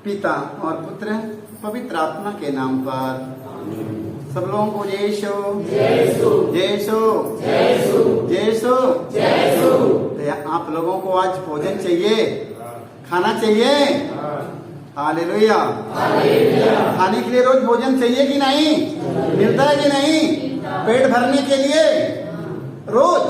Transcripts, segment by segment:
पिता और पुत्र पवित्र आत्मा के नाम पर सब लोगों को यीशु यीशु यीशु। तो आप लोगों को आज भोजन चाहिए, खाना चाहिए। हालेलुया। खाने के लिए रोज भोजन चाहिए कि नहीं? मिलता है कि नहीं? पेट भरने के लिए रोज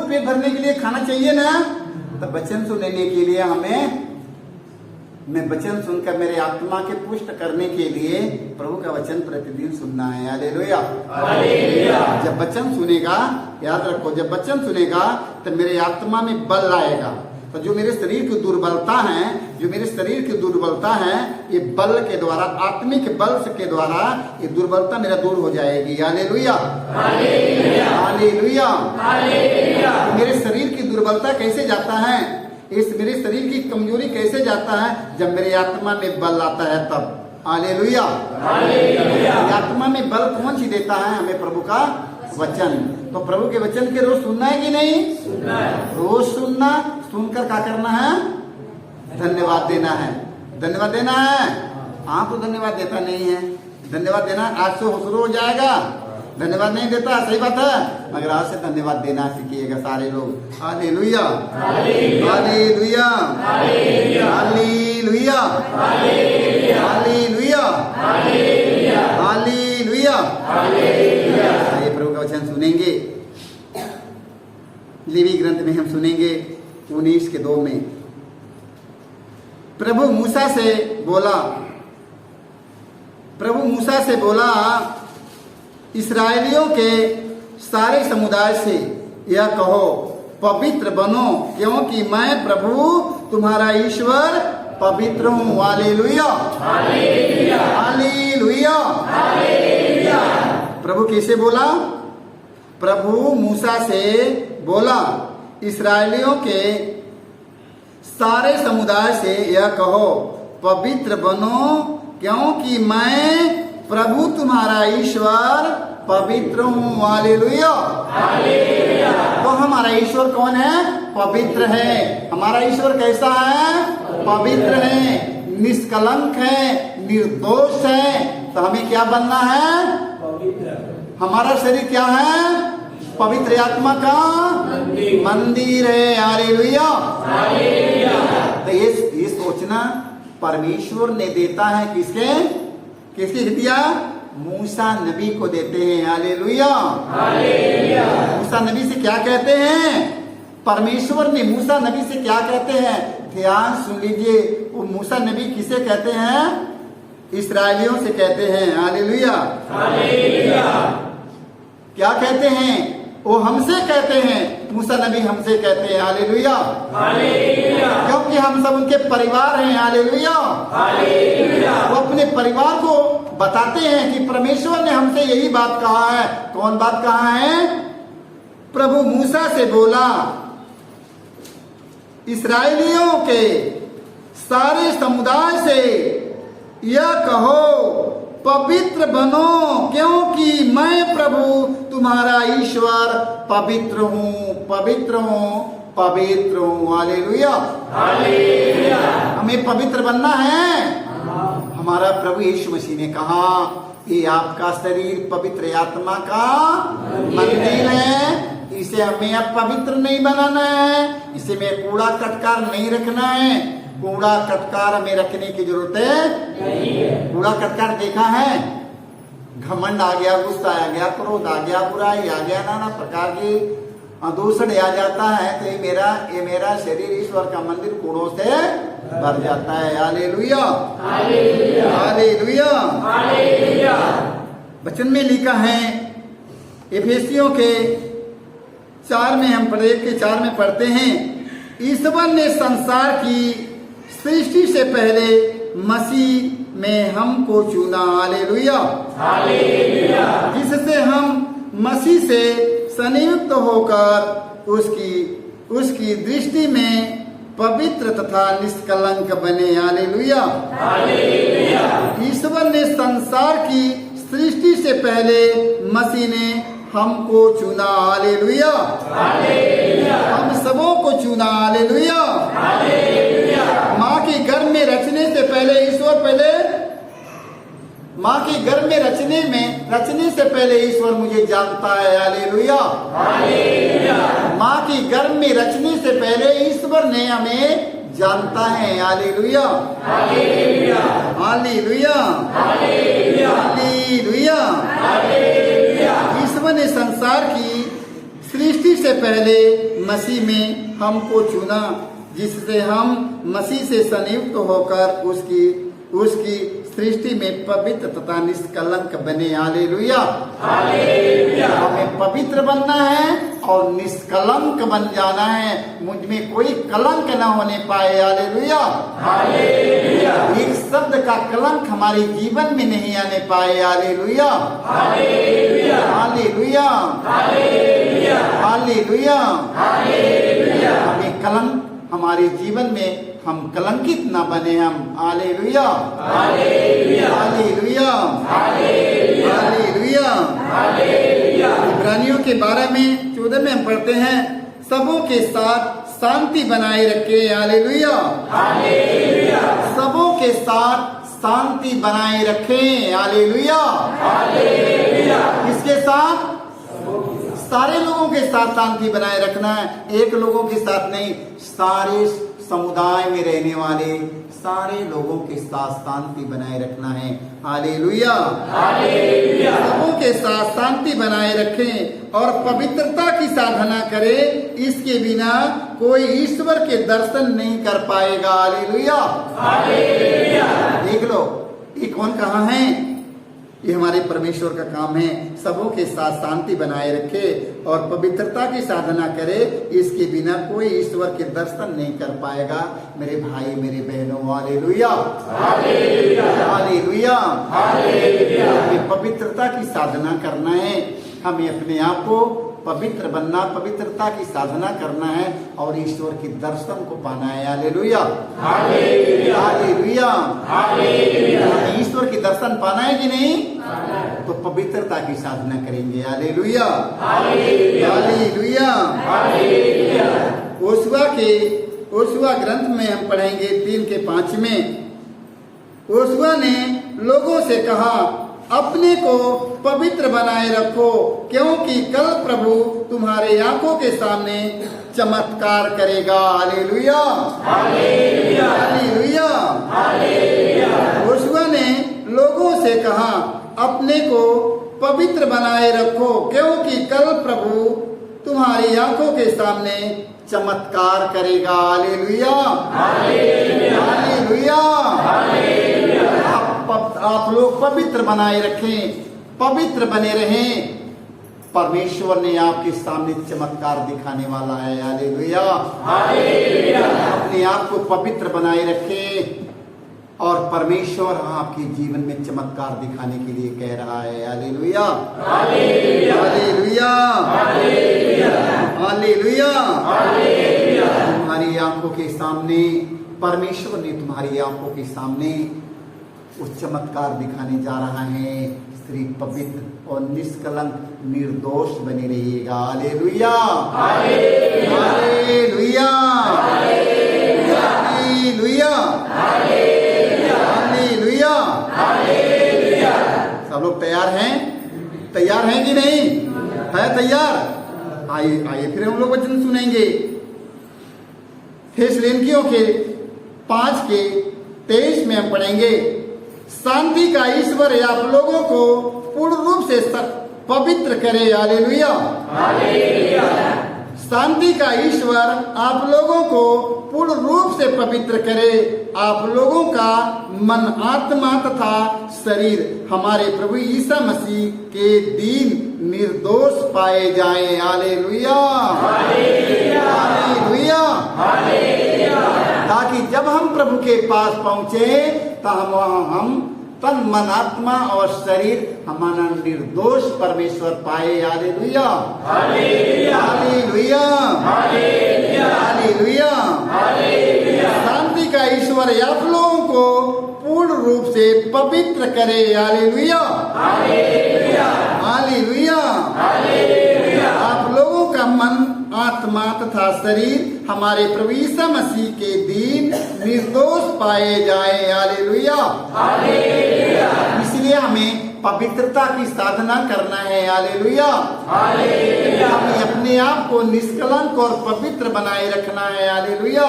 पेट भरने के लिए खाना चाहिए ना। तो वचन सुनने के लिए मैं वचन सुनकर मेरे आत्मा के पुष्ट करने के लिए प्रभु का वचन प्रतिदिन सुनना है। हालेलुया। जब वचन सुनेगा, याद रखो, जब वचन सुनेगा तो मेरे आत्मा में बल आएगा। तो जो मेरे शरीर की दुर्बलता है, ये बल के द्वारा, आत्मिक बल के द्वारा ये दुर्बलता मेरा दूर हो जाएगी। Hallelujah hallelujah. मेरे शरीर की दुर्बलता कैसे जाता है, इस मेरे शरीर की कमजोरी कैसे जाता है? जब मेरे आत्मा में बल आता है तब। हालेलुया। आत्मा में बल कौन सी देता है? हमें प्रभु का वचन। तो प्रभु के वचन के रोज सुनना है कि नहीं? सुनना है। रोज सुनना, सुनकर क्या करना है? धन्यवाद देना है। धन्यवाद देना है। हाँ, तो धन्यवाद देता नहीं है। धन्यवाद देना आज से शुरू हो जाएगा। धन्यवाद नहीं देता, सही बात है, मगर आज से धन्यवाद देना सीखिएगा सारे लोग। Hallelujah hallelujah hallelujah hallelujah hallelujah. आइए प्रभु का वचन सुनेंगे। लेवी ग्रंथ में हम सुनेंगे 19:2 में प्रभु मूसा से बोला, इस्राएलियों के सारे समुदाय से यह कहो, पवित्र बनो, क्योंकि मैं प्रभु तुम्हारा ईश्वर पवित्र हूँ। Hallelujah hallelujah. प्रभु कैसे बोला? प्रभु मूसा से बोला, इस्राएलियों के सारे समुदाय से यह कहो, पवित्र बनो, क्योंकि मैं प्रभु तुम्हारा ईश्वर पवित्र हूँ। हालेलुया। तो हमारा ईश्वर कौन है? पवित्र है। हमारा ईश्वर कैसा है? पवित्र है, निष्कलंक है, निर्दोष है। तो हमें क्या बनना है? हमारा शरीर क्या है? पवित्र आत्मा का मंदिर है। हालेलुया। तो ये सोचना परमेश्वर ने देता है किसके दिया? मूसा नबी को देते हैं। हालेलुया। मूसा नबी से क्या कहते हैं? परमेश्वर ने मूसा नबी से क्या कहते हैं? ध्यान सुन लीजिए। वो मूसा नबी किसे कहते हैं? इस्राएलियों से कहते हैं। हालेलुया। क्या कहते हैं? वो हमसे कहते हैं। मूसा नबी हमसे कहते हैं। हालेलुया। क्योंकि हम सब उनके परिवार हैं। हालेलुया। वो अपने परिवार को बताते हैं कि परमेश्वर ने हमसे यही बात कहा है। कौन बात कहा है? प्रभु मूसा से बोला, इस्राएलियों के सारे समुदाय से यह कहो, पवित्र बनो, क्योंकि मैं प्रभु तुम्हारा ईश्वर पवित्र हूँ पवित्र हूँ पवित्र हूँ। हालेलुया। हमें पवित्र बनना है। हमारा प्रभु यीशु मसीह ने कहा, ये आपका शरीर पवित्र आत्मा का मंदिर है, इसे हमें अब पवित्र नहीं बनाना है, इसे में कूड़ा कटकार नहीं रखना है। कूड़ा कटकार हमें रखने की जरूरत है। कूड़ा कटकार देखा है? घमंड आ गया, गुस्सा आ गया, क्रोध आ गया, बुराई आ गया, नाना प्रकार की दूषण आ जाता है। तो ये मेरा शरीर ईश्वर का मंदिर कूड़ों से भर जाता है। Hallelujah hallelujah. वचन में लिखा है, एफेसियों के 4 में हम 1:4 में पढ़ते हैं, ईश्वर ने संसार की सृष्टि से पहले मसीह में हमको चुना। हालेलुया जिससे हम मसीह से संयुक्त होकर उसकी दृष्टि में पवित्र तथा निष्कलंक बने। हालेलुया। ईश्वर ने संसार की सृष्टि से पहले मसीह ने हमको चुना। हालेलुया। हम सबों को चुना। हालेलुया। माँ के गर्भ में रचने से से पहले ईश्वर पहले माँ के गर्भ में रचने से पहले ईश्वर मुझे जानता है। हालेलुया। माँ की गर्भ में रचने से पहले ईश्वर ने हमें जानता है। हालेलुया। हालेलुया। हालेलुया। ईश्वर ने संसार की सृष्टि से पहले मसीह में हमको चुना, जिससे हम मसीह से संयुक्त होकर उसकी सृष्टि में पवित्र तथा निष्कलंक बने। हालेलुया। हमें पवित्र बनना है और निष्कलंक बन जाना है, मुझ में कोई कलंक न होने पाए। हालेलुया। एक शब्द का कलंक हमारे जीवन में नहीं आने पाए। हालेलुया। हालेलुया। हालेलुया। हमें कलंक हमारे जीवन में हम कलंकित न बने हम। हालेलुया। हालेलुया। हालेलुया। इब्रानियों के 12 में 14 में हम पढ़ते हैं, सबों के साथ शांति बनाए रखे। हालेलुया। सबों के साथ शांति बनाए रखें। हालेलुया। किसके साथ? सारे लोगों के साथ शांति बनाए रखना है, एक लोगों के साथ नहीं। सारे समुदाय में रहने वाले सारे लोगों के साथ शांति बनाए रखना है। हालेलुया। सबों के साथ शांति बनाए रखें और पवित्रता की साधना करें, इसके बिना कोई ईश्वर के दर्शन नहीं कर पाएगा। हालेलुया। देख लो, ये कौन कहाँ है? ये हमारे परमेश्वर का काम है। सबों के साथ शांति बनाए रखे और पवित्रता की साधना करे, इसके बिना कोई ईश्वर के दर्शन नहीं कर पाएगा। मेरे भाई मेरे बहनों, हालेलुया। हालेलुया। हमें पवित्रता की साधना करना है, हमें अपने आप को पवित्र बनना, पवित्रता की साधना करना है और ईश्वर के दर्शन को पाना है। हालेलुया। हालेलुया। हमें ईश्वर के दर्शन पाना है कि नहीं? तो पवित्रता की साधना करेंगे। हालेलुया। हालेलुया। ओशुआ ग्रंथ में हम पढ़ेंगे 3:5 में, ओशुआ ने लोगों से कहा, अपने को पवित्र बनाए रखो, क्योंकि कल प्रभु तुम्हारे आंखों के सामने चमत्कार करेगा। हालेलुया। हालेलुया। योशुआ ने लोगों से कहा, अपने को पवित्र बनाए रखो, क्योंकि कल प्रभु तुम्हारी आंखों के सामने चमत्कार करेगा। हालेलुया। हालेलुया। आप लोग पवित्र बनाए रखें, पवित्र बने रहें, परमेश्वर ने आपके सामने चमत्कार दिखाने वाला है। हालेलुया। अपने आप को पवित्र बनाए रखें और परमेश्वर आपके जीवन में चमत्कार दिखाने के लिए कह रहा है। हालेलुया। हालेलुया। हालेलुया। तुम्हारी आंखों के सामने परमेश्वर ने तुम्हारी आंखों के सामने उस चमत्कार दिखाने जा रहा है। स्त्री पवित्र और निष्कलंक निर्दोष बने रहिएगा। हालेलुया। हालेलुया। हालेलुया। हालेलुया। सब लोग तैयार हैं? तैयार हैं कि नहीं? है तैयार? आइए फिर हम लोग वचन सुनेंगे। थिस्सलुनीकियों के 5:23 में हम पढ़ेंगे, शांति का ईश्वर आप लोगों को पूर्ण रूप से पवित्र करे। हालेलुया। शांति का ईश्वर आप लोगों को पूर्ण रूप से पवित्र करे, आप लोगों का मन, आत्मा तथा शरीर हमारे प्रभु यीशु मसीह के दिन निर्दोष पाए जाए। हालेलुया। हालेलुया। ताकि जब हम प्रभु के पास पहुंचे तो हम तन, मन, आत्मा और शरीर हमारा निर्दोष परमेश्वर पाए। हालेलुया। हालेलुया। हालेलुया। शांति का ईश्वर आप लोगों को पूर्ण रूप से पवित्र करे। हालेलुया। हालेलुया। आप लोगों का मन, आत्मा तथा शरीर हमारे प्रभु यीशु मसीह के दिन निर्दोष पाए जाए। हालेलुया। इसलिए हमें पवित्रता की साधना करना है। हालेलुया। हमें अपने आप को निष्कलंक और पवित्र बनाए रखना है। हालेलुया।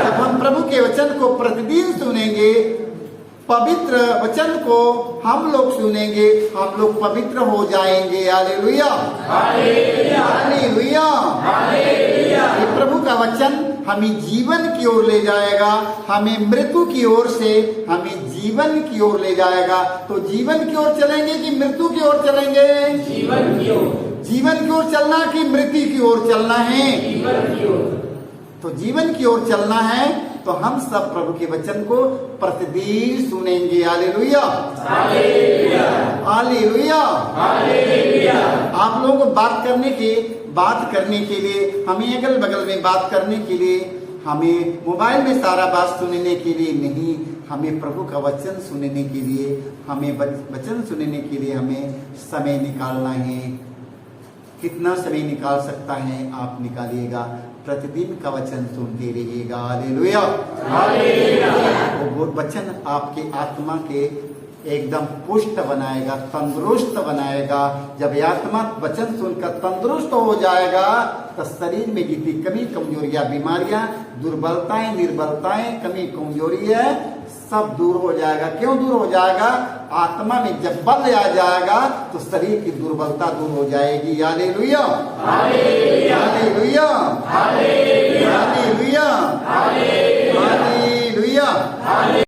जब हम प्रभु के वचन को प्रतिदिन सुनेंगे, पवित्र वचन को हम लोग सुनेंगे, हम लोग पवित्र हो जाएंगे। हालेलुया। हालेलुया। ये प्रभु का वचन हमें जीवन की ओर ले जाएगा, हमें मृत्यु की ओर से हमें जीवन की ओर ले जाएगा। तो जीवन की ओर चलेंगे कि मृत्यु की ओर चलेंगे? जीवन की ओर। जीवन की ओर चलना कि मृत्यु की ओर चलना है? जीवन की ओर। तो जीवन की ओर चलना है तो हम सब प्रभु के वचन को प्रतिदिन सुनेंगे। हालेलुया। हालेलुया। हालेलुया। आप लोगों को बात करने के लिए, हमें अगल बगल में बात करने के लिए, हमें मोबाइल में सारा बात सुनने के लिए नहीं, हमें प्रभु का वचन सुनने के लिए, हमें वचन सुनने के लिए हमें समय निकालना है। कितना समय निकाल सकता है आप निकालिएगा, प्रतिदिन का वचन सुनते रहिएगा। हालेलुया। वो वचन आपके आत्मा के एकदम पुष्ट बनाएगा, तंदुरुस्त बनाएगा। जब आत्मा वचन सुनकर तंदुरुस्त हो जाएगा तो शरीर में जितनी कमी कमजोरियां, बीमारियां, दुर्बलताएं, निर्बलताएं, कमी कमजोरी है, सब दूर हो जाएगा। क्यों दूर हो जाएगा? आत्मा में जब बल आ जाएगा तो शरीर की दुर्बलता दूर हो जाएगी। Hallelujah. Hallelujah. Hallelujah. Hallelujah. Hallelujah.